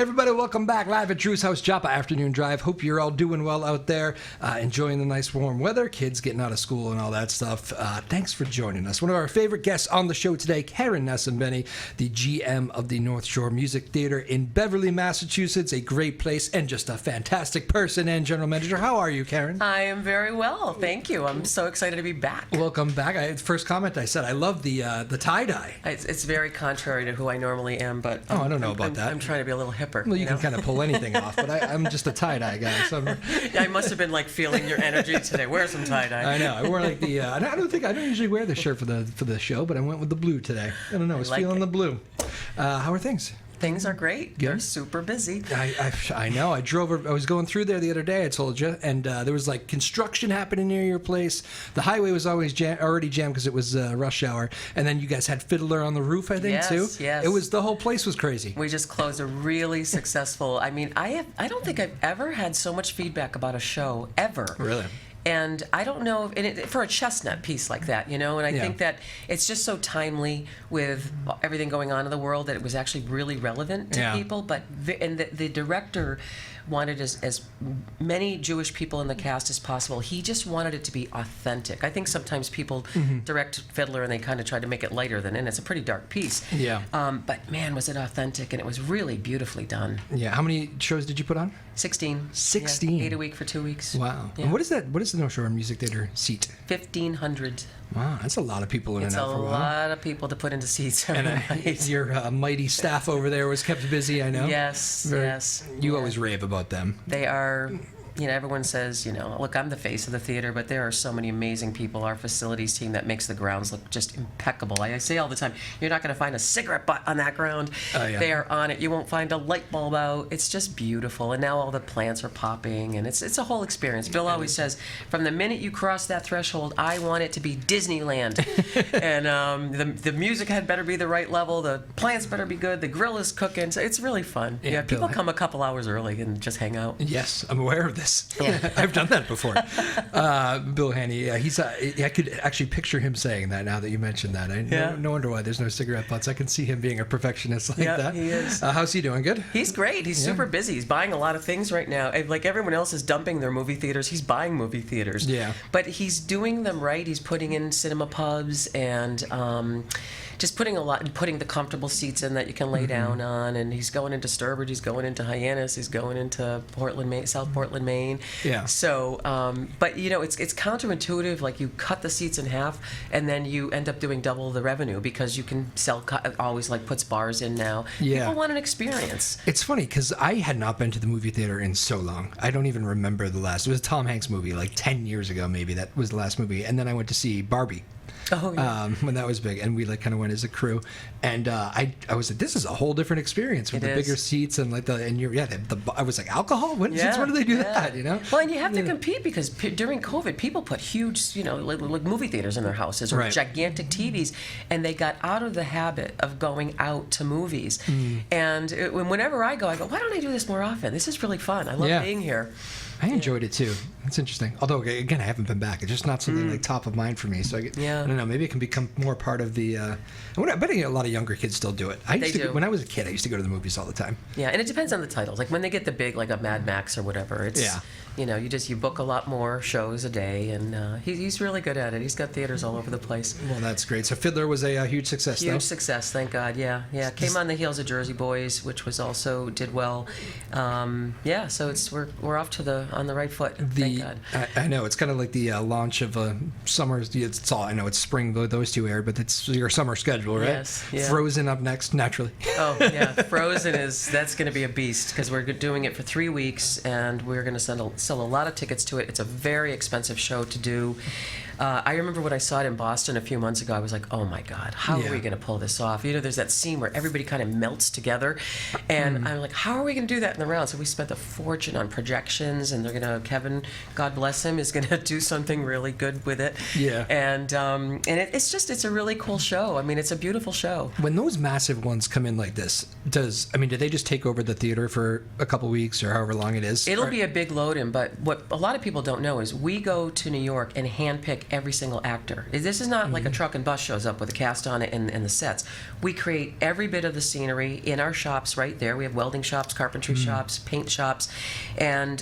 Hey everybody, welcome back live at Drew's House Joppa Afternoon Drive. Hope you're all doing well out there, enjoying the nice warm weather, kids getting out of school and all that stuff. Thanks for joining us. One of our favorite guests on the show today, Karen Nascembeni, the GM of the North Shore Music Theater in Beverly, Massachusetts. A great place and just a fantastic person and general manager. How are you, Karen? I am very well, thank you. I'm so excited to be back. Welcome back. First comment I said, I love the tie-dye. It's very contrary to who I normally am, but I don't know about that. I'm trying to be a little hipper. Well, you can kind of pull anything off, but I'm just a tie-dye guy. So I must have been like feeling your energy today. Wear some tie-dye. I know. I wore like the. I don't usually wear the shirt for the show, but I went with the blue today. I don't know. I was feeling the blue. How are things? Things are great. Good. They're super busy. I know. I was going through there the other day, I told you, and there was like construction happening near your place. The highway was always already jammed because it was rush hour. And then you guys had Fiddler on the roof, I think, too. Yes. It was, the whole place was crazy. We just closed a really successful, I don't think I've ever had so much feedback about a show, ever. Really? And I don't know, for a chestnut piece like that, and I think that it's just so timely with everything going on in the world that it was actually really relevant to people. But the director wanted as many Jewish people in the cast as possible. He just wanted it to be authentic. I think sometimes people direct Fiddler and they kind of try to make it lighter than, and it's a pretty dark piece. Yeah. But man, was it authentic, and it was really beautifally done. Yeah. How many shows did you put on? 16. 16. Yeah, 8 a week for 2 weeks. Wow. Yeah. And what is that? What is the North Shore Music Theater seat? 1,500. Wow, that's a lot of people in and out for a while. It's a lot of people to put into seats every night. Your mighty staff over there was kept busy, I know. Yes. You always rave about them. They are. Everyone says, look, I'm the face of the theater, but there are so many amazing people. Our facilities team that makes the grounds look just impeccable. I say all the time, you're not going to find a cigarette butt on that ground. Oh, yeah. They are on it. You won't find a light bulb out. It's just beautiful. And now all the plants are popping, and it's a whole experience. Bill always says, from the minute you cross that threshold, I want it to be Disneyland. And the music had better be the right level. The plants better be good. The grill is cooking. So it's really fun. Yeah, people come a couple hours early and just hang out. Yes, I'm aware of this. Yeah. I've done that before. Bill Haney, I could actually picture him saying that now that you mentioned that. No wonder why there's no cigarette butts. I can see him being a perfectionist like that. He is. How's he doing? Good? He's great. He's super busy. He's buying a lot of things right now. Like everyone else is dumping their movie theaters, he's buying movie theaters. Yeah. But he's doing them right. He's putting in cinema pubs and just putting the comfortable seats in that you can lay down on. And he's going into Sturbridge, he's going into Hyannis, he's going into Portland, Maine, South Portland, Maine. Yeah. So, but it's counterintuitive. Like you cut the seats in half, and then you end up doing double the revenue because you can sell. Always like puts bars in now. Yeah. People want an experience. It's funny because I had not been to the movie theater in so long. I don't even remember the last. It was a Tom Hanks movie like 10 years ago, maybe. That was the last movie, and then I went to see Barbie. Oh, yeah. When that was big, and we kind of went as a crew, and I was like, this is a whole different experience with the bigger seats and like I was like, alcohol? When do they do that? Well, and you have to compete because during COVID, people put huge, like movie theaters in their houses or gigantic TVs, and they got out of the habit of going out to movies. And whenever I go, why don't I do this more often? This is really fun. I love being here. I enjoyed it too. It's interesting. Although again, I haven't been back. It's just not something like top of mind for me. So I don't know. Maybe it can become more part of the. I bet a lot of younger kids still do it. When I was a kid, I used to go to the movies all the time. Yeah, and it depends on the titles. Like when they get the big, like a Mad Max or whatever. It's you book a lot more shows a day, and he's really good at it. He's got theaters all over the place. Well, that's great. So Fiddler was a huge success. Huge success, thank God. Yeah. Came on the heels of Jersey Boys, which was also did well. So we're off on the right foot. Thank God. I know it's kind of like the launch of summer. It's all I know. It's spring. Those two aired, but it's your summer schedule, right? Yes. Yeah. Frozen up next, naturally. Oh yeah, Frozen that's going to be a beast because we're doing it for 3 weeks and we're going to sell a lot of tickets to it. It's a very expensive show to do. I remember when I saw it in Boston a few months ago, I was like, oh my God, how are we going to pull this off? There's that scene where everybody kind of melts together, and I'm like, how are we going to do that in the round? So we spent a fortune on projections and Kevin, God bless him, is gonna do something really good with it. Yeah. And it's a really cool show. I mean, it's a beautiful show. When those massive ones come in like this, do they just take over the theater for a couple weeks or however long it is? It'll be a big load-in, but what a lot of people don't know is we go to New York and handpick every single actor. This is not like a truck and bus shows up with a cast on it and the sets. We create every bit of the scenery in our shops right there. We have welding shops, carpentry shops, paint shops, and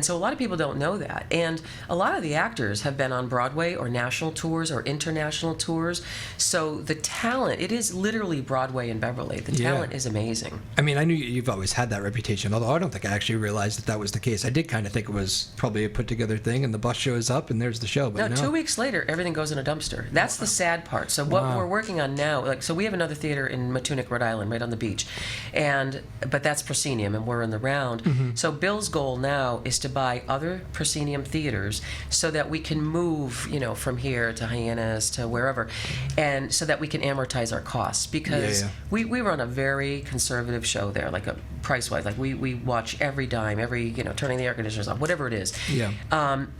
so a lot of people don't know that. And a lot of the actors have been on Broadway or national tours or international tours. So the talent, it is literally Broadway in Beverly. The talent is amazing. I mean, I knew you've always had that reputation, although I don't think I actually realized that was the case. I did kind of think it was probably a put-together thing, and the bus shows up, and there's the show. But no, 2 weeks later, everything goes in a dumpster. That's the sad part. So what we're working on now, so we have another theater in Matunic, Rhode Island, right on the beach, but that's proscenium, and we're in the round. So Bill's goal now is to buy other proscenium theaters so that we can move, from here to Hyannis to wherever, and so that we can amortize our costs, because we run a very conservative show there, like a price-wise. Like we watch every dime, every turning the air conditioners off, whatever it is. Yeah.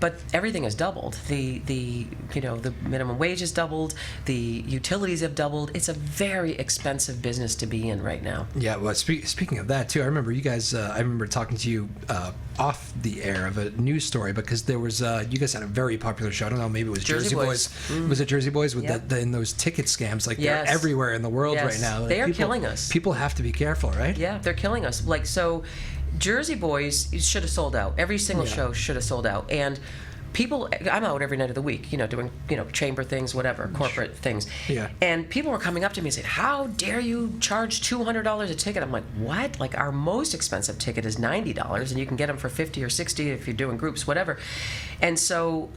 But everything has doubled. The minimum wage has doubled. The utilities have doubled. It's a very expensive business to be in right now. Yeah. Well, speaking of that too, I remember you guys. I remember talking to you off the air of a news story, because there was you guys had a very popular show. I don't know, maybe it was Jersey Boys. Was it Jersey Boys with in those ticket scams? Like they're everywhere in the world right now. Like, they are killing us. People have to be careful, right? Yeah, they're killing us. Like, so Jersey Boys should have sold out. Every single show should have sold out. And people, I'm out every night of the week, doing, chamber things, whatever, corporate things. Yeah. And people were coming up to me and saying, "How dare you charge $200 a ticket?" I'm like, "What?" Like, our most expensive ticket is $90, and you can get them for $50 or $60 if you're doing groups, whatever. And so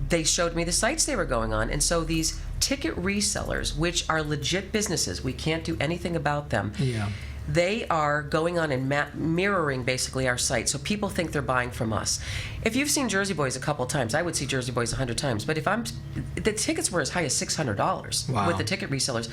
they showed me the sites they were going on. And so these ticket resellers, which are legit businesses, we can't do anything about them. Yeah. They are going on and mirroring basically our site, so people think they're buying from us. If you've seen Jersey Boys a couple of times, I would see Jersey Boys 100 times. But the tickets were as high as $600 with the ticket resellers,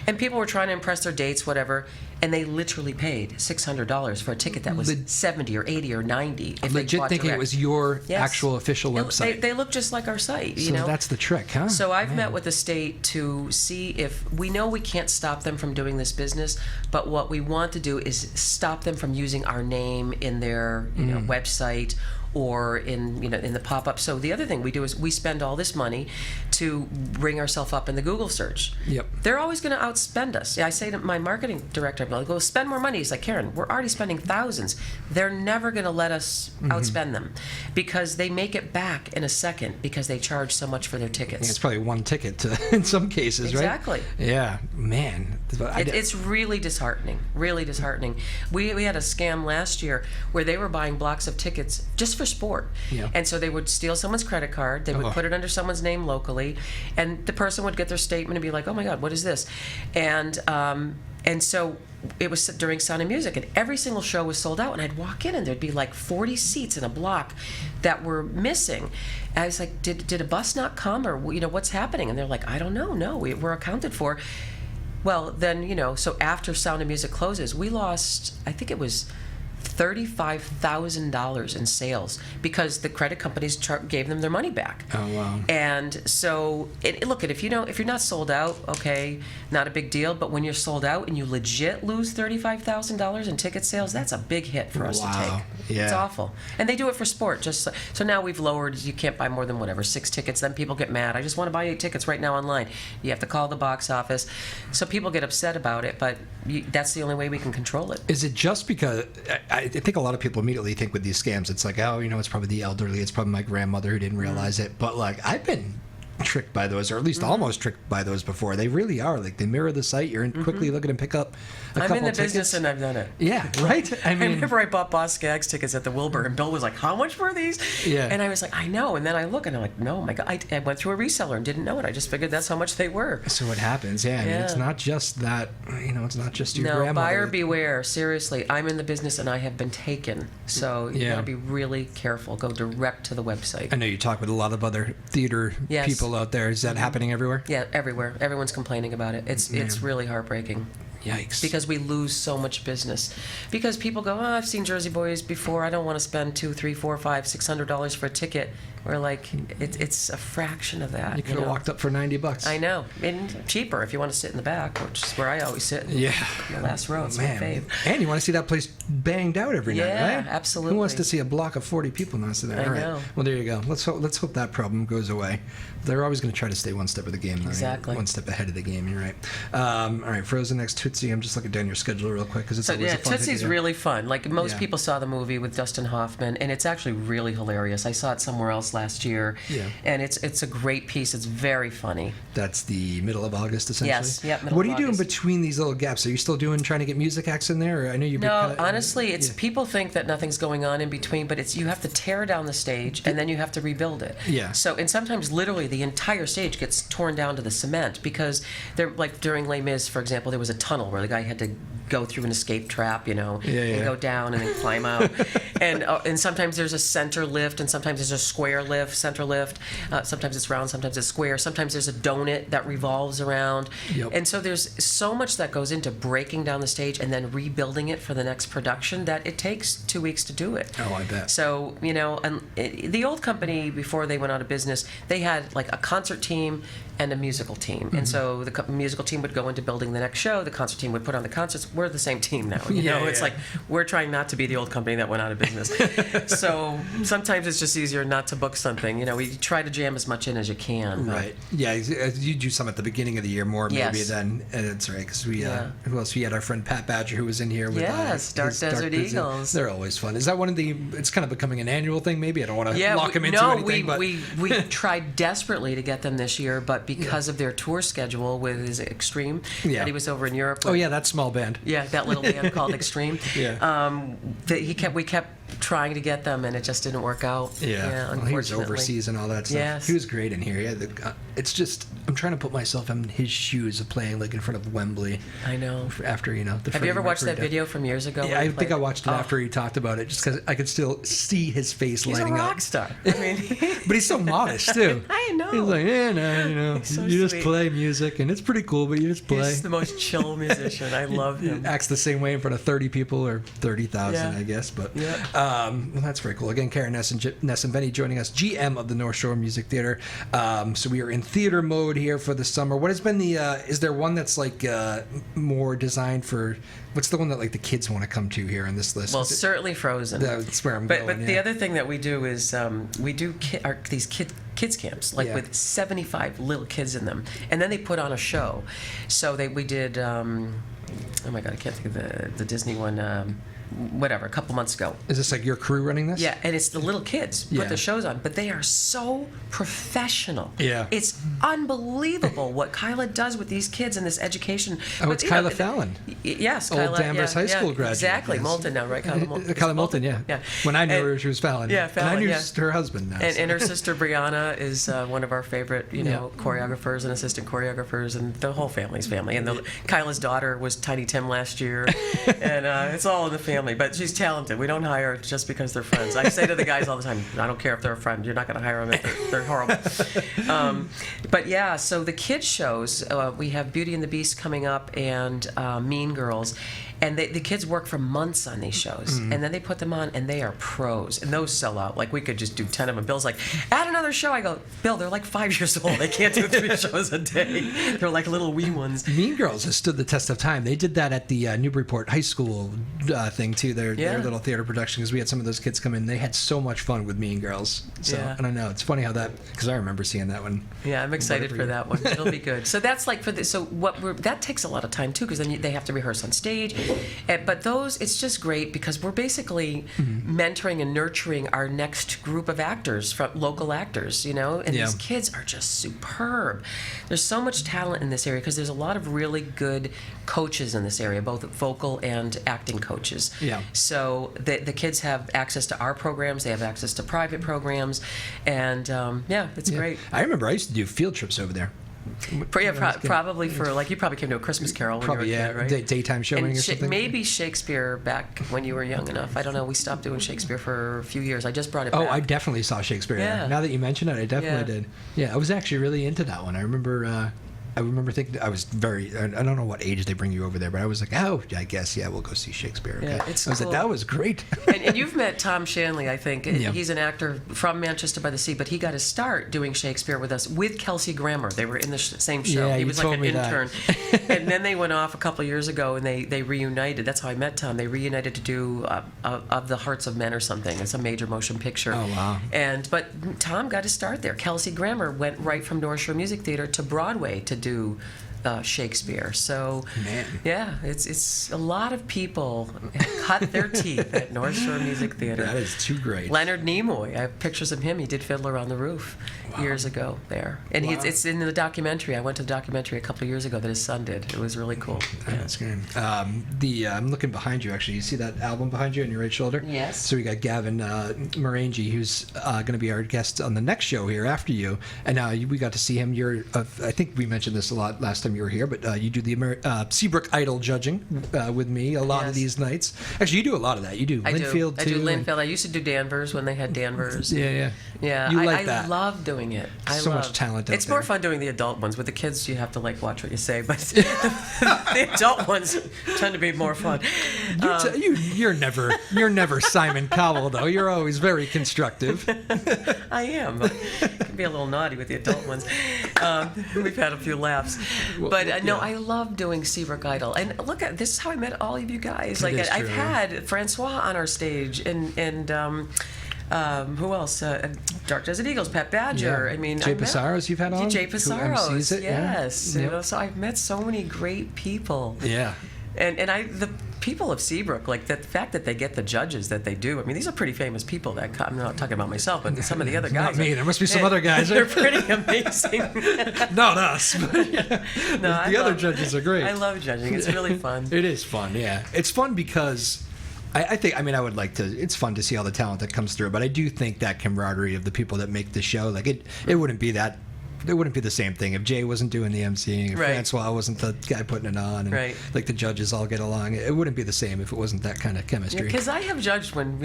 and people were trying to impress their dates, whatever, and they literally paid $600 for a ticket that was $70 or $80 or $90. If legit they thinking it was your actual official website. They look just like our site. So that's the trick, huh? So I've met with the state to see if we know we can't stop them from doing this business, but what we want to do is stop them from using our name in their website or in the pop-up. So the other thing we do is we spend all this money to bring ourselves up in the Google search. Yep. They're always going to outspend us. I say to my marketing director, I go, "Spend more money." He's like, "Karen, we're already spending thousands." They're never going to let us outspend them, because they make it back in a second because they charge so much for their tickets. It's probably one ticket in some cases, exactly. Right? Exactly. Yeah, man. It's really disheartening. Really disheartening. We had a scam last year where they were buying blocks of tickets just for sport. Yeah. And so they would steal someone's credit card, they would put it under someone's name locally, and the person would get their statement and be like, "Oh my God, what is this?" And so it was during Sound of Music, and every single show was sold out, and I'd walk in and there'd be like 40 seats in a block that were missing. And I was like, did a bus not come, or what's happening? And they're like, "I don't know, no, we're accounted for." Well, then, so after Sound of Music closes, we lost, I think it was $35,000 in sales because the credit companies gave them their money back. Oh wow! And so, look, if you're not sold out, okay, not a big deal. But when you're sold out and you legit lose $35,000 in ticket sales, that's a big hit for us to take. Yeah. It's awful. And they do it for sport. So now we've lowered. You can't buy more than 6 tickets. Then people get mad. I just want to buy 8 tickets right now online. You have to call the box office. So people get upset about it. But that's the only way we can control it. Is it just because? I think a lot of people immediately think with these scams, it's like, oh, it's probably the elderly, it's probably my grandmother who didn't realize it. But like, I've been tricked by those, or at least almost tricked by those before. They really are. Like, they mirror the site. You're quickly looking to pick up a couple I'm in the tickets. business and I've done it. Yeah, right? I remember I bought Boss Skaggs tickets at the Wilbur, and Bill was like, "How much were these?" Yeah. And I was like, "I know." And then I look and I'm like, "No, my God." I went through a reseller and didn't know it. I just figured that's how much they were. So what happens, I mean, it's not just that, it's not just your grandmother. No, buyer beware. Seriously, I'm in the business and I have been taken. So you got to be really careful. Go direct to the website. I know you talk with a lot of other theater people out there. Is that happening everywhere? Yeah, everywhere. Everyone's complaining about it. It's really heartbreaking. Yikes. Because we lose so much business. Because people go, I've seen Jersey Boys before. I don't want to spend $200, $300, $400, $500, $600 for a ticket. We're like, it's a fraction of that. You could have walked up for $90. I know. And cheaper if you want to sit in the back, which is where I always sit. In the last row. It's my fave. And you want to see that place banged out every night, right? Yeah, absolutely. Who wants to see a block of 40 people not sit there? I know. Well, there you go. Let's hope that problem goes away. They're always going to try to stay one step of the game, though. Exactly. One step ahead of the game. You're right. All right, Frozen next Tootsie. I'm just looking down your schedule real quick because it's always a fun Tootsie's thing. really fun. Like most people saw the movie with Dustin Hoffman, and it's actually really hilarious. I saw it somewhere else last year. Yeah. And it's a great piece. It's very funny. That's the middle of August, essentially? Yes, yep, middle What of are you August. doing between these little gaps? Are you still trying to get music acts in there? Or I know you've been No, honestly, it's people think that nothing's going on in between, but you have to tear down the stage and then you have to rebuild it. Yeah. So, and sometimes literally the entire stage gets torn down to the cement because they're like during Les Mis, for example, there was a tunnel where the guy had to go through an escape trap, and go down and then climb out. And sometimes there's a center lift, and sometimes there's a square lift, center lift. Sometimes it's round, sometimes it's square. Sometimes there's a donut that revolves around. Yep. And so there's so much that goes into breaking down the stage and then rebuilding it for the next production that it takes 2 weeks to do it. Oh, I bet. So, the old company, before they went out of business, they had like a concert team and a musical team. And so the musical team would go into building the next show. The concert team would put on the concerts. We're the same team now. It's like we're trying not to be the old company that went out of business. So sometimes it's just easier not to book something. We try to jam as much in as you can. Right. Yeah, you do some at the beginning of the year more maybe Yes. than, and it's right, because who else? We had our friend Pat Badger who was in here with Dark his Desert Eagles. They're always fun. Is that one of the, it's kind of becoming an annual thing maybe? I don't want to lock them into anything. But we tried desperately to get them this year, but because of their tour schedule with his Extreme, that he was over in Europe. Oh yeah, that small band. Yeah, that little band called Extreme. Yeah. We kept trying to get them, and it just didn't work out. Yeah, unfortunately. well, he was overseas and all that stuff. Yes. He was great in here. Yeah, it's just, I'm trying to put myself in his shoes of playing like in front of Wembley. I know. After the Have you ever watched that video from years ago? Yeah, I think I watched it after he talked about it, just because I could still see his face lighting up. He's a rock star. I mean, but he's so modest too. I know. He's like, so you just sweet. play music, and it's pretty cool, but you just play. He's the most chill musician. I love him. He acts the same way in front of 30 people or 30,000, I guess. But well, that's very cool. Again, Karen Nascembeni joining us, GM of the North Shore Music Theater. So we are in theater mode here for the summer. What has been the? Is there one that's like more designed for? What's the one that like the kids want to come to here on this list? Well, certainly Frozen. That's where I'm going. But the other thing that we do is we do these kids camps, like with 75 little kids in them, and then they put on a show. So we did. Oh my God, I can't think of the Disney one. Whatever, a couple months ago. Is this like your crew running this? Yeah, and it's the little kids put the shows on, but they are so professional. Yeah. It's unbelievable what Kyla does with these kids and this education. Oh, it's Kyla Fallon. Yes, Old Kyla. Danvers High School graduate. Exactly, yes. Moulton now, right? Kyla Moulton. Kyla Moulton, yeah. When I knew her, she was Fallon. Yeah, Fallon, and I knew her husband now. And her sister Brianna is one of our favorite, choreographers and assistant choreographers, and the whole family's family. And Kyla's daughter was Tiny Tim last year, and it's all in the family. But she's talented. We don't hire just because they're friends. I say to the guys all the time, I don't care if they're a friend. You're not going to hire them if they're horrible. But yeah, so the kids shows, we have Beauty and the Beast coming up and Mean Girls. And the kids work for months on these shows, and then they put them on, and they are pros. And those sell out. Like, we could just do 10 of them. Bill's like, add another show. I go, Bill, they're like 5 years old. They can't do 3 shows a day. They're like little wee ones. Mean Girls has stood the test of time. They did that at the Newburyport High School thing, too, their little theater production, because we had some of those kids come in. They had so much fun with Mean Girls. So, I don't know. It's funny how that, because I remember seeing that one. Yeah, I'm excited for that one. It'll be good. So that's like that takes a lot of time, too, because then they have to rehearse on stage. But those, it's just great because we're basically mentoring and nurturing our next group of actors, local actors, and these kids are just superb. There's so much talent in this area because there's a lot of really good coaches in this area, both vocal and acting coaches. Yeah. So the kids have access to our programs, they have access to private programs, and it's great. I remember I used to do field trips over there. Probably for you probably came to a Christmas Carol when you were a kid, right? Daytime showing or something. Maybe Shakespeare back when you were young enough. I don't know. We stopped doing Shakespeare for a few years. I just brought it back. Oh, I definitely saw Shakespeare. Yeah. Now that you mention it, I definitely did. Yeah, I was actually really into that one. I remember I remember thinking I don't know what age they bring you over there, but I was like, oh, I guess, yeah, we'll go see Shakespeare. Okay. Yeah, I was like, that was great. And you've met Tom Shanley, I think. Yeah. He's an actor from Manchester by the Sea, but he got his start doing Shakespeare with us with Kelsey Grammer. They were in the same show. Yeah, he was like an intern. And then they went off a couple of years ago, and they reunited. That's how I met Tom. They reunited to do Of the Hearts of Men or something. It's a major motion picture. Oh, wow. But Tom got his start there. Kelsey Grammer went right from North Shore Music Theater to Broadway to do Shakespeare. So, man. Yeah, it's a lot of people cut their teeth at North Shore Music Theater. That is too great. Leonard Nimoy, I have pictures of him. He did Fiddler on the Roof years ago there. And it's in the documentary. I went to the documentary a couple of years ago that his son did. It was really cool. That's great. I'm looking behind you, actually. You see that album behind you on your right shoulder? Yes. So we got Gavin Morangi, who's going to be our guest on the next show here after you. And we got to see him. I think we mentioned this a lot last time you were here, but you do the Seabrook Idol judging with me a lot of these nights. Actually, you do a lot of that. You do Linfield, too. I do Linfield. I used to do Danvers when they had Danvers. Yeah. You like that. I love doing it. So much talent out It's there. more fun doing the adult ones. With the kids, you have to watch what you say, but the adult ones tend to be more fun. You're never Simon Cowell, though. You're always very constructive. I am. I can be a little naughty with the adult ones. We've had a few laughs. But no, I love doing Seabrook Idol. And look, this is how I met all of you guys. I've had Francois on our stage and who else? Dark Desert Eagles, Pat Badger. Yeah. I mean, Jay Passaros you've had on? Jay Passaros, yes. Yeah. So I've met so many great people. Yeah. And the people of Seabrook, the fact that they get the judges that they do. I mean, these are pretty famous people that come. I'm not talking about myself, but some of the other guys. Not me. There must be some other guys. They're pretty amazing. Not us. But the other judges are great. I love judging. It's really fun. It is fun, yeah. It's fun because I would like to, it's fun to see all the talent that comes through, but I do think that camaraderie of the people that make the show, it wouldn't be the same thing if Jay wasn't doing the emceeing, if Francois wasn't the guy putting it on, and the judges all get along. It wouldn't be the same if it wasn't that kind of chemistry. Because I have judged when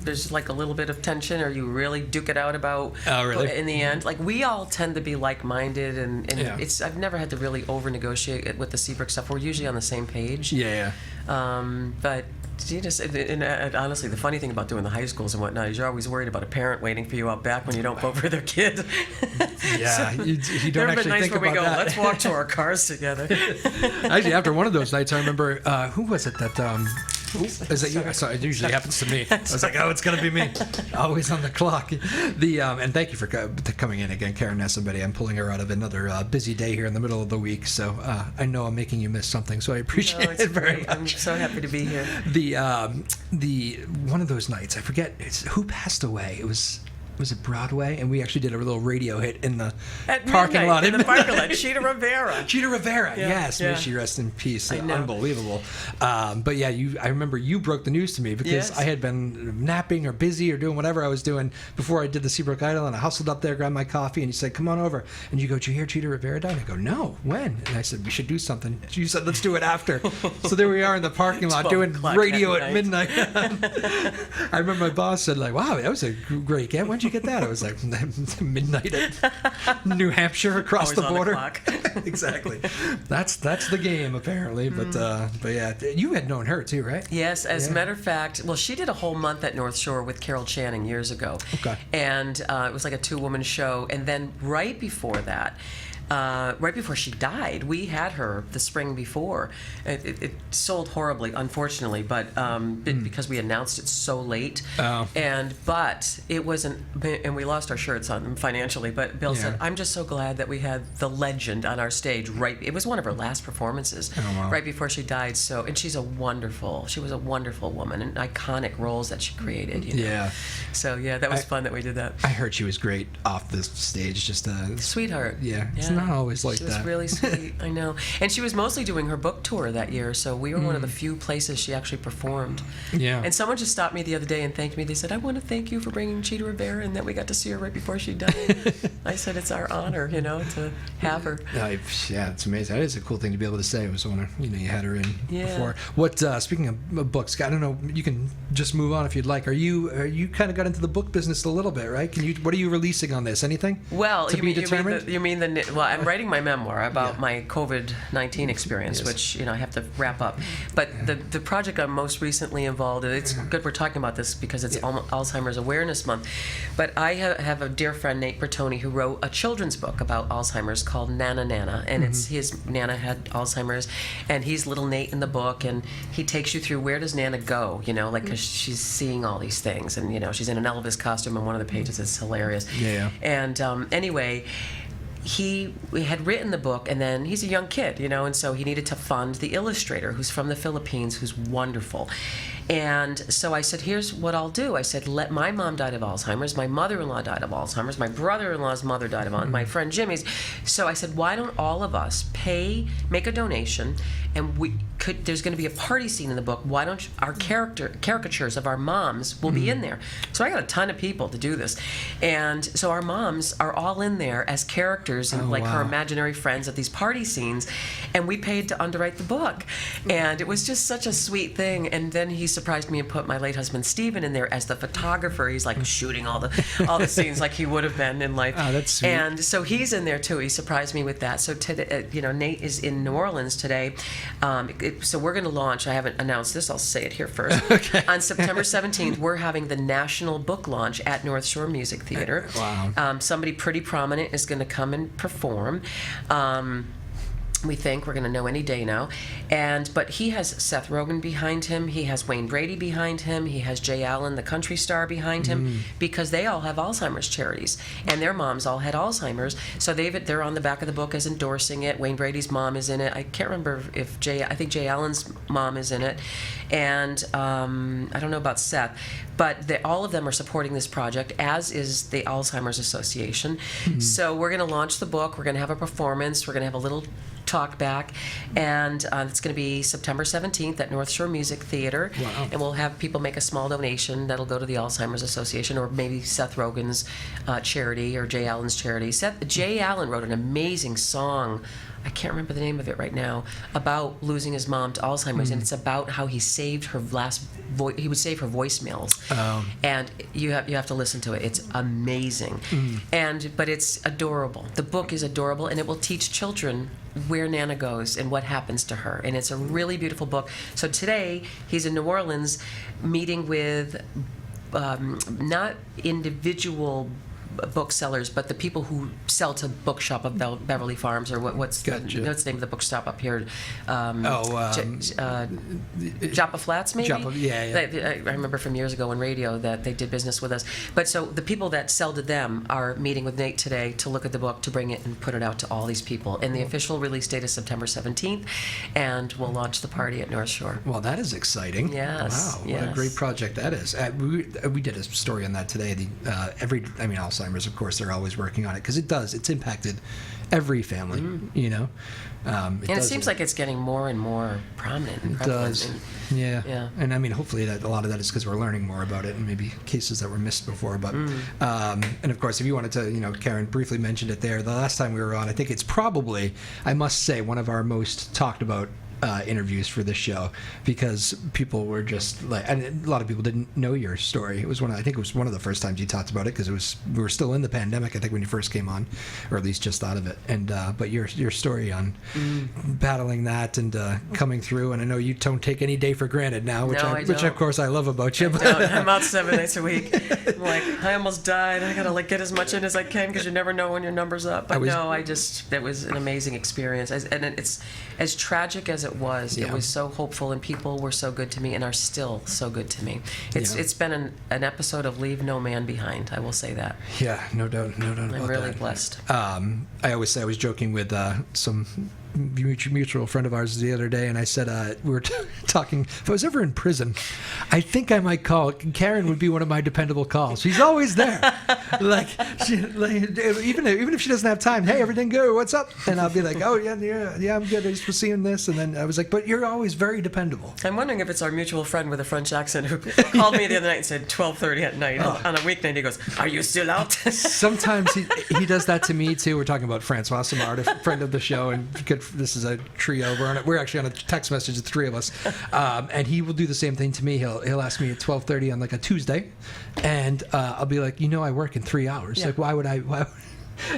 there's a little bit of tension, or you really duke it out about. Oh, really? In the end, we all tend to be like-minded, and I've never had to really over-negotiate it with the Seabrook stuff. We're usually on the same page. Yeah. But. And honestly, the funny thing about doing the high schools and whatnot is you're always worried about a parent waiting for you out back when you don't vote for their kid. Yeah, you don't actually think about that. Let's walk to our cars together. Actually, after one of those nights, I remember who was it that is it you? Sorry, it usually happens to me. I was like, oh, it's gonna be me. Always on the clock. And thank you for coming in again, Karen Nascembeni. I'm pulling her out of another busy day here in the middle of the week, so I know I'm making you miss something, so I appreciate it very much. I'm so happy to be here. The one of those nights, I forget who passed away. Was it Broadway? And we actually did a little radio hit in the parking lot. In the parking lot. Cheetah Rivera. Cheetah Rivera, yes. May she rest in peace. Unbelievable. But yeah, I remember you broke the news to me because I had been napping or busy or doing whatever I was doing before I did the Seabrook Idol, and I hustled up there, grabbed my coffee, and you said, come on over. And you go, did you hear Cheetah Rivera died? And I go, no, when? And I said, we should do something. You said, let's do it after. So there we are in the parking lot doing radio at midnight. I remember my boss said, wow, that was a great get. When'd you get that? I was like, midnight at New Hampshire across the border. Exactly. That's the game apparently. But yeah, you had known her too, right? Yes, as a matter of fact. Well, she did a whole month at North Shore with Carol Channing years ago. Okay. And it was like a 2-woman show. And then right before that. Right before she died, we had her the spring before. It sold horribly, unfortunately, but because we announced it so late. Oh. But it wasn't, and we lost our shirts on them financially. But Bill said, "I'm just so glad that we had the legend on our stage." It was one of her last performances, right before she died. So, and she was a wonderful woman, and iconic roles that she created. Yeah. So that was fun that we did that. I heard she was great off the stage, just a sweetheart. Yeah. It's not always like that. She was really sweet, I know. And she was mostly doing her book tour that year, so we were one of the few places she actually performed. Yeah. And someone just stopped me the other day and thanked me. They said, I want to thank you for bringing Cheetah Rivera and that we got to see her right before she died. I said, it's our honor, to have her. Yeah, it's amazing. That is a cool thing to be able to say. It was when you had her in before. What, speaking of books, I don't know, you can just move on if you'd like. You kind of got into the book business a little bit, right? What are you releasing on this? Anything? Well, you mean the I'm writing my memoir about my COVID-19 experience, which I have to wrap up. But the project I'm most recently involved in, it's good we're talking about this because it's Alzheimer's Awareness Month. But I have a dear friend, Nate Bertoni, who wrote a children's book about Alzheimer's called Nana Nana, and it's his Nana had Alzheimer's, and he's little Nate in the book, and he takes you through where does Nana go, because she's seeing all these things, and she's in an Elvis costume on one of the pages. It's hilarious. Yeah. And anyway, he had written the book, and then he's a young kid, and so he needed to fund the illustrator, who's from the Philippines, who's wonderful. And so I said, here's what I'll do. I said, my mom died of Alzheimer's, my mother-in-law died of Alzheimer's, my brother-in-law's mother died of Alzheimer's, my friend Jimmy's. So I said, why don't all of us make a donation, and there's going to be a party scene in the book. Why don't our caricatures of our moms will be in there? So I got a ton of people to do this. And so our moms are all in there as characters and her imaginary friends at these party scenes. And we paid to underwrite the book. And it was just such a sweet thing. And then he surprised me and put my late husband Stephen in there as the photographer. He's like shooting all the scenes like he would have been in life. Oh, that's sweet. And so he's in there too. He surprised me with that. So today, Nate is in New Orleans today. So we're going to launch, I haven't announced this, I'll say it here first. Okay. On September 17th, we're having the national book launch at North Shore Music Theater. Wow. Somebody pretty prominent is going to come and perform. We think we're going to know any day now, but he has Seth Rogen behind him. He has Wayne Brady behind him. He has Jay Allen, the country star, behind him, because they all have Alzheimer's charities, and their moms all had Alzheimer's. So they're on the back of the book as endorsing it. Wayne Brady's mom is in it. I can't remember if I think Jay Allen's mom is in it, and I don't know about Seth, but all of them are supporting this project, as is the Alzheimer's Association. So we're going to launch the book. We're going to have a performance. We're going to have a little talk back, and it's going to be September 17th at North Shore Music Theater. Wow. And we'll have people make a small donation that'll go to the Alzheimer's Association, or maybe Seth Rogen's charity, or Jay Allen's charity. Jay Allen wrote an amazing song, I can't remember the name of it right now, about losing his mom to Alzheimer's, and it's about how he saved her he would save her voicemails. And you have to listen to it. It's amazing. But it's adorable. The book is adorable, and it will teach children where Nana goes and what happens to her. And it's a really beautiful book. So today, he's in New Orleans meeting with not individual booksellers, but the people who sell to Bookshop of Beverly Farms, or what's the name of the bookstop up here? Joppa Flats, maybe? Joppa, yeah. I remember from years ago on radio that they did business with us. But so the people that sell to them are meeting with Nate today to look at the book, to bring it and put it out to all these people. And the official release date is September 17th, and we'll launch the party at North Shore. Well, that is exciting. Yes. Wow, what a great project that is. We did a story on that today. Alzheimer's, of course, they're always working on it, because it's impacted every family, and it seems like it's getting more and more prominent. It does. Yeah. And I mean, hopefully a lot of that is because we're learning more about it, and maybe cases that were missed before. But and of course, if you wanted to, Karen briefly mentioned it there. The last time we were on, I think it's probably, I must say, one of our most talked about interviews for this show, because people were just like, and a lot of people didn't know your story. It was I think it was one of the first times you talked about it, because we were still in the pandemic, I think, when you first came on, or at least just out of it. And but your story on battling that and coming through, and I know you don't take any day for granted now, which of course I love about you. I'm out 7 nights a week. I'm like, I almost died. I gotta get as much in as I can, because you never know when your number's up. But that was an amazing experience, and it's as tragic as it was. It was so hopeful, and people were so good to me, and are still so good to me. It's been an episode of leave no man behind. I will say that. Yeah, no doubt about that. I'm really blessed. I always say, I was joking with some mutual friend of ours the other day, and I said, we were talking, if I was ever in prison, I think I might call, Karen would be one of my dependable calls. She's always there. Even if she doesn't have time, hey, everything good, what's up? And I'll be like, oh, yeah, I'm good, I just was seeing this. And then I was like, but you're always very dependable. I'm wondering if it's our mutual friend with a French accent who called me the other night and said 12:30 at night on a weeknight. He goes, are you still out? Sometimes he does that to me too. We're talking about Francois Samard, a friend of the show, and this is a trio. We're actually on a text message, the three of us, and he will do the same thing to me. He'll ask me at 12:30 on like a Tuesday, and I'll be like, I work in 3 hours. Yeah. Like, why would I?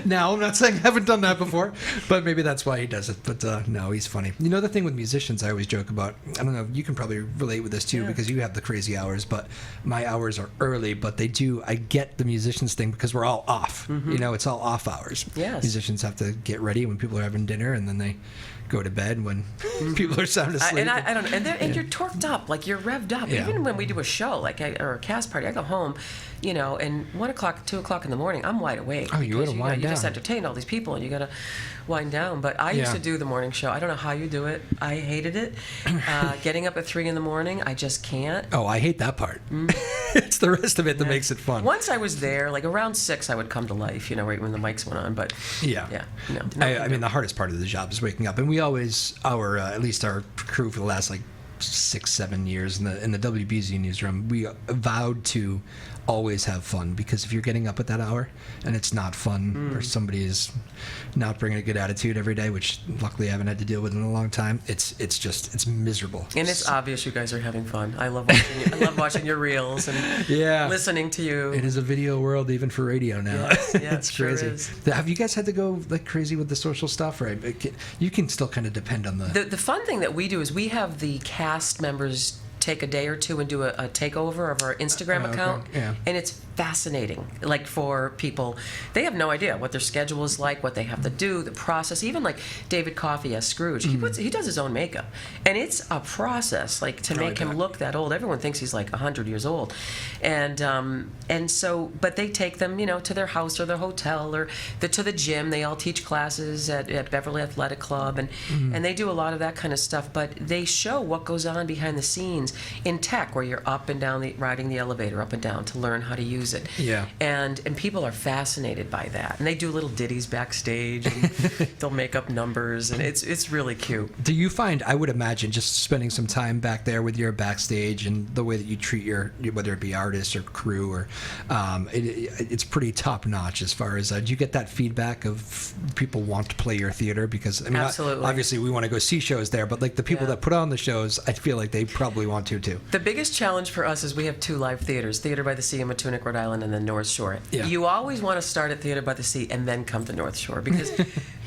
Now, I'm not saying I haven't done that before, but maybe that's why he does it. But no, he's funny. You know, the thing with musicians I always joke about, I don't know, you can probably relate with this too, because you have the crazy hours, but my hours are early, but I get the musicians thing because we're all off. You know, it's all off hours. Yes. Musicians have to get ready when people are having dinner, and then they go to bed when people are sound asleep. I don't know. And you're torqued up, like you're revved up. Yeah. Even when we do a show, or a cast party, I go home, you know, and 1 o'clock, 2 o'clock in the morning, I'm wide awake. Oh, you gotta wind You down. just entertain all these people, and you gotta wind down. But I used to do the morning show. I don't know how you do it. I hated it. Getting up at 3 in the morning, I just can't. Oh, I hate that part. It's the rest of it that makes it fun. Once I was there, like around 6, I would come to life, you know, right when the mics went on. But no. I mean, the hardest part of the job is waking up, and we always, at least our crew for the last like 6-7 years in the WBZ newsroom, we vowed to always have fun, because if you're getting up at that hour and it's not fun, or somebody is not bringing a good attitude every day, which luckily I haven't had to deal with in a long time, it's miserable. And it's obvious you guys are having fun. I love watching you. I love watching your reels and listening to you. It is a video world even for radio now. It's crazy. Sure is. Have you guys had to go like crazy with the social stuff, or you can still kind of depend on the fun thing that we do is we have the cast members take a day or two and do a takeover of our Instagram account. Yeah. And it's fascinating. Like, for people, they have no idea what their schedule is like, what they have to do, the process. Even like David Coffey as Scrooge, he does his own makeup, and it's a process. Like, to make him look that old, everyone thinks he's like 100 years old, and so, but they take them, you know, to their house or their hotel or to the gym. They all teach classes at Beverly Athletic Club, and they do a lot of that kind of stuff. But they show what goes on behind the scenes in tech, where you're up and down riding the elevator up and down to learn how to use it. Yeah. And people are fascinated by that. And they do little ditties backstage, and they'll make up numbers, and it's really cute. Do you find, I would imagine, just spending some time back there with your backstage and the way that you treat your, whether it be artists or crew, or it's pretty top notch as far as, do you get that feedback of people want to play your theater? Because, I mean, Absolutely. Obviously we want to go see shows there, but like the people that put on the shows, I feel like they probably want to too. The biggest challenge for us is we have 2 live theaters, Theater by the Sea in Matunic, Rhode Island, and then North Shore. Yeah. You always want to start at Theater by the Sea and then come to North Shore, because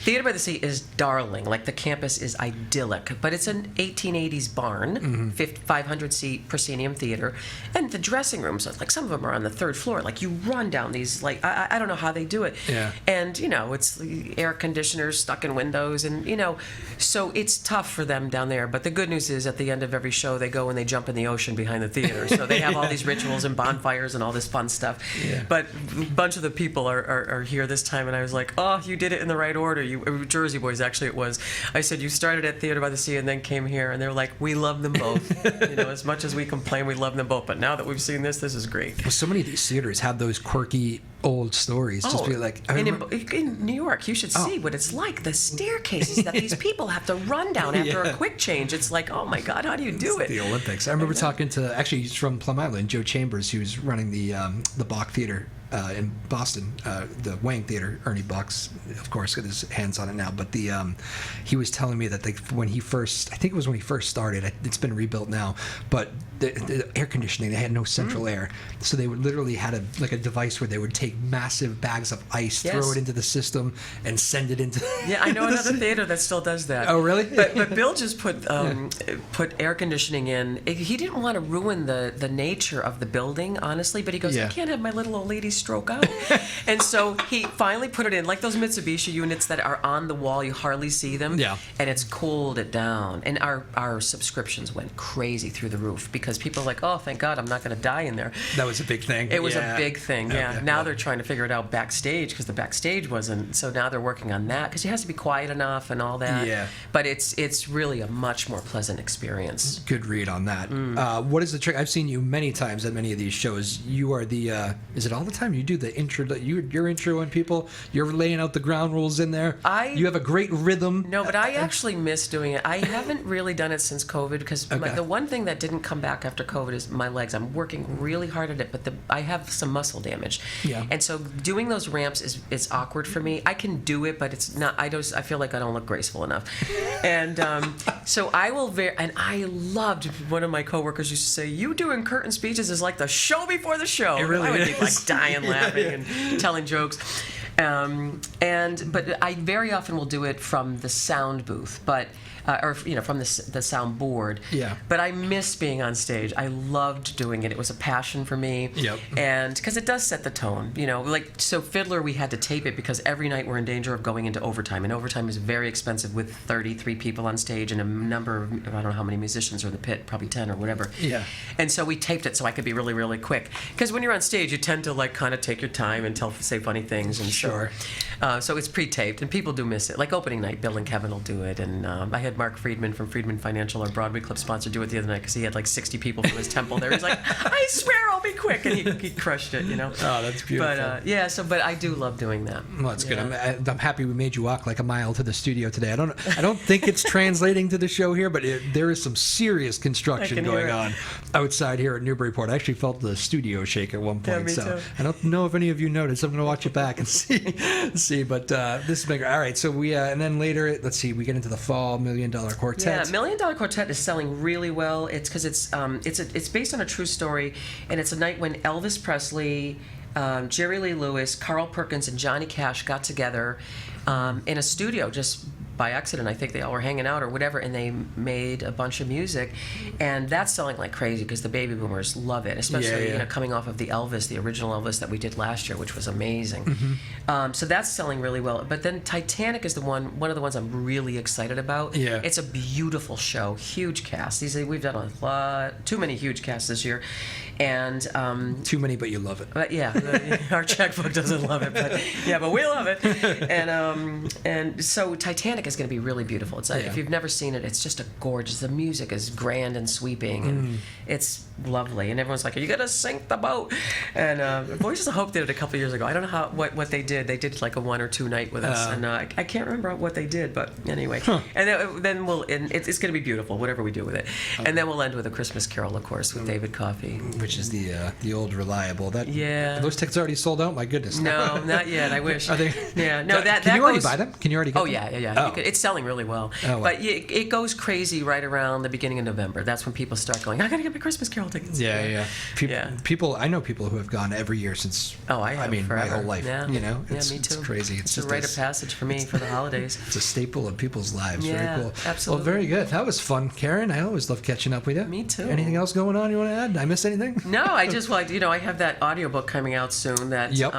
Theater by the Sea is darling. Like, the campus is idyllic, but it's an 1880s barn, 500-seat proscenium theater, and the dressing rooms, like, some of them are on the 3rd floor. Like, you run down these, like, I don't know how they do it. Yeah. And, you know, it's air conditioners stuck in windows, and, you know, so it's tough for them down there. But the good news is, at the end of every show, they go and they jump in the ocean behind the theater. So they have all these rituals and bonfires and all this fun stuff. Yeah. But a bunch of the people are here this time, and I was like, oh, you did it in the right order. You Jersey boys, actually, it was. I said, you started at Theater by the Sea and then came here, and they're like, we love them both. You know, as much as we complain, we love them both. But now that we've seen this is great. Well, so many of these theaters have those quirky old stories. Just be like, in New York, you should see what it's like. The staircases that these people have to run down after a quick change. It's like, oh my God, how do you do it? The Olympics. I remember talking to, actually, he's from Plum Island, Joe Chambers, who's running the Bach Theater in Boston, the Wang Theater. Ernie Bach's, of course, got his hands on it now. But he was telling me that when he first, I think it was when he first started, it's been rebuilt now, but the air conditioning, they had no central air, so they would literally had a device where they would take massive bags of ice, throw it into the system, and send it into. Yeah, I know another theater that still does that. Oh, really? But Bill just put air conditioning in. He didn't want to ruin the nature of the building, honestly. But he goes, I can't have my little old lady stroke out. And so he finally put it in, like those Mitsubishi units that are on the wall. You hardly see them. Yeah. And it's cooled it down. And our subscriptions went crazy through the roof, because people are like, oh, thank God, I'm not going to die in there. That was a big thing. It was a big thing, yeah. Okay. Now they're trying to figure it out backstage, because the backstage wasn't. So now they're working on that, because it has to be quiet enough and all that. Yeah. But it's really a much more pleasant experience. Good read on that. What is the trick? I've seen you many times at many of these shows. You are the, is it all the time? You do the intro, your intro on people. You're laying out the ground rules in there. You have a great rhythm. No, but I actually miss doing it. I haven't really done it since COVID, because the one thing that didn't come back after COVID is my legs. I'm working really hard at it, but I have some muscle damage. Yeah. And so doing those ramps is awkward for me. I can do it, but it's not. I feel like I don't look graceful enough. And so I will. And I loved, one of my coworkers used to say, "You doing curtain speeches is like the show before the show." It really I would is. be like dying laughing and telling jokes. But I very often will do it from the sound booth, but or from the sound board. Yeah. But I miss being on stage. I loved doing it. It was a passion for me. Yep. And because it does set the tone, so Fiddler, we had to tape it because every night we're in danger of going into overtime, and overtime is very expensive with 33 people on stage and a number of, I don't know how many musicians are in the pit, probably 10 or whatever. Yeah. And so we taped it so I could be really, really quick. Because when you're on stage, you tend to kind of take your time and say funny things. And sure. So it's pre-taped, and people do miss it. Like opening night, Bill and Kevin will do it, and I had Mark Friedman from Friedman Financial, our Broadway Club sponsor, do it the other night because he had 60 people from his temple there. He's like, I swear I'll be quick, and he crushed it, Oh, that's beautiful. But but I do love doing that. Well, that's good. I'm happy we made you walk like a mile to the studio today. I don't think it's translating to the show here, but there is some serious construction going on outside here at Newburyport. I actually felt the studio shake at one point. Yeah, me too. I don't know if any of you noticed. I'm going to watch it back and see. But this is bigger. All right. So we and then later, let's see. We get into the fall $1 Million Quartet. Yeah, $1 Million Quartet is selling really well. It's because it's based on a true story, and it's a night when Elvis Presley, Jerry Lee Lewis, Carl Perkins, and Johnny Cash got together in a studio just by accident. I think they all were hanging out or whatever, and they made a bunch of music, and that's selling like crazy because the baby boomers love it, especially coming off of the original Elvis that we did last year, which was amazing. Mm-hmm. So that's selling really well. But then Titanic is one of the ones I'm really excited about. Yeah. It's a beautiful show, huge cast. We've done a lot, too many huge casts this year, and too many, but you love it. But our checkbook doesn't love it, but we love it. And so Titanic is going to be really beautiful. If you've never seen it, it's just gorgeous. The music is grand and sweeping, and it's lovely. And everyone's like, "Are you going to sink the boat?" And Voices of Hope did it a couple of years ago. I don't know what they did. They did like a 1 or 2 night with us, and I can't remember what they did, but anyway. Huh. And then it's going to be beautiful, whatever we do with it. And then we'll end with A Christmas Carol, of course, with David Coffey, which is the old reliable. Those tickets already sold out. My goodness. No, not yet. I wish. Are they? Yeah. No, that can you already goes, buy them? Can you already get them? Yeah. Oh. It's selling really well. Oh, wow. But it goes crazy right around the beginning of November. That's when people start going, I got to get my Christmas Carol tickets. Yeah. People, I know people who have gone every year since. Oh, I mean, forever. my whole life. Yeah. Me too. It's crazy. It's a rite of passage for me for the holidays. It's a staple of people's lives. Yeah, very cool. Absolutely. Well, very good. That was fun, Karen. I always love catching up with you. Me too. Anything else going on you want to add? Did I miss anything? No, I just I have that audiobook coming out soon. Yep.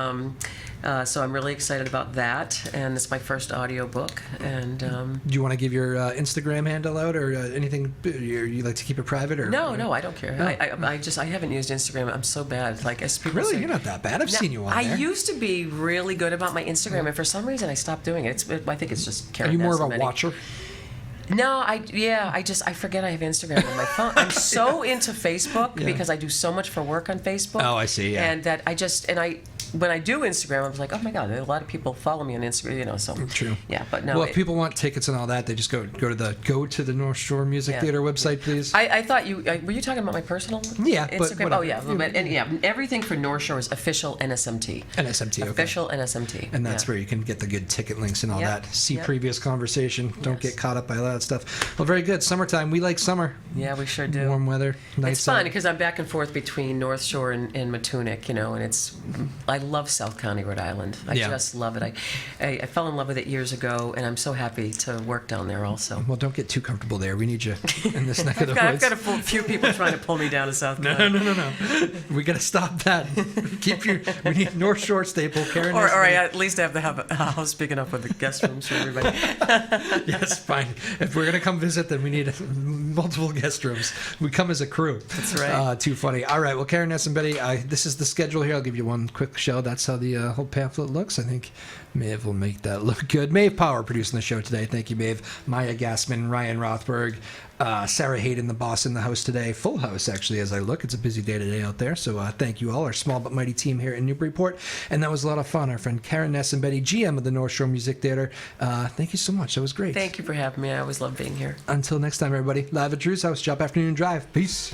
So I'm really excited about that, and it's my first audiobook. And do you want to give your Instagram handle out or anything? You like to keep it private or? No, I don't care. No. I haven't used Instagram. I'm so bad. Like as people really, say, you're not that bad. I've seen you on there. I used to be really good about my Instagram, and for some reason I stopped doing it. I think it's just. Are you more of a watcher? No, I forget I have Instagram on my phone. I'm so into Facebook because I do so much for work on Facebook. Oh, I see. Yeah. And that when I do Instagram, I was like, oh my God, a lot of people follow me on Instagram, So true. Yeah, but no. Well, if people want tickets and all that, they just go to the North Shore Music Theater website, please. I thought were you talking about my personal Instagram? But everything for North Shore is official NSMT. NSMT. Okay. Official NSMT. And that's where you can get the good ticket links and all that. See previous conversation. Don't get caught up by that stuff. Well, very good. Summertime. We like summer. Yeah, we sure do. Warm weather. Nice. It's fun because I'm back and forth between North Shore and Matunic, and I love South County, Rhode Island. I just love it. I fell in love with it years ago, and I'm so happy to work down there also. Well, don't get too comfortable there. We need you in this neck of the woods. I've got a few people trying to pull me down to South County. No. We got to stop that. We need North Shore staple. Karen. Or I at least have to have a house big enough with the guest rooms for everybody. Yes, fine. If we're going to come visit, then we need multiple guest rooms. We come as a crew. That's right. Too funny. All right. Well, Karen Nascembeni, this is the schedule here. I'll give you one quick show. That's how the whole pamphlet looks. I think Maeve will make that look good. Maeve Power producing the show today. Thank you, Maeve. Maya Gassman, Ryan Rothberg, Sarah Hayden, the boss in the house today. Full house, actually, as I look. It's a busy day today out there. So thank you all, our small but mighty team here in Newburyport. And that was a lot of fun. Our friend Karen Nascembeni, GM of the North Shore Music Theater. Thank you so much. That was great. Thank you for having me. I always love being here. Until next time, everybody. Live at Drew's house, Joppa Afternoon Drive. Peace.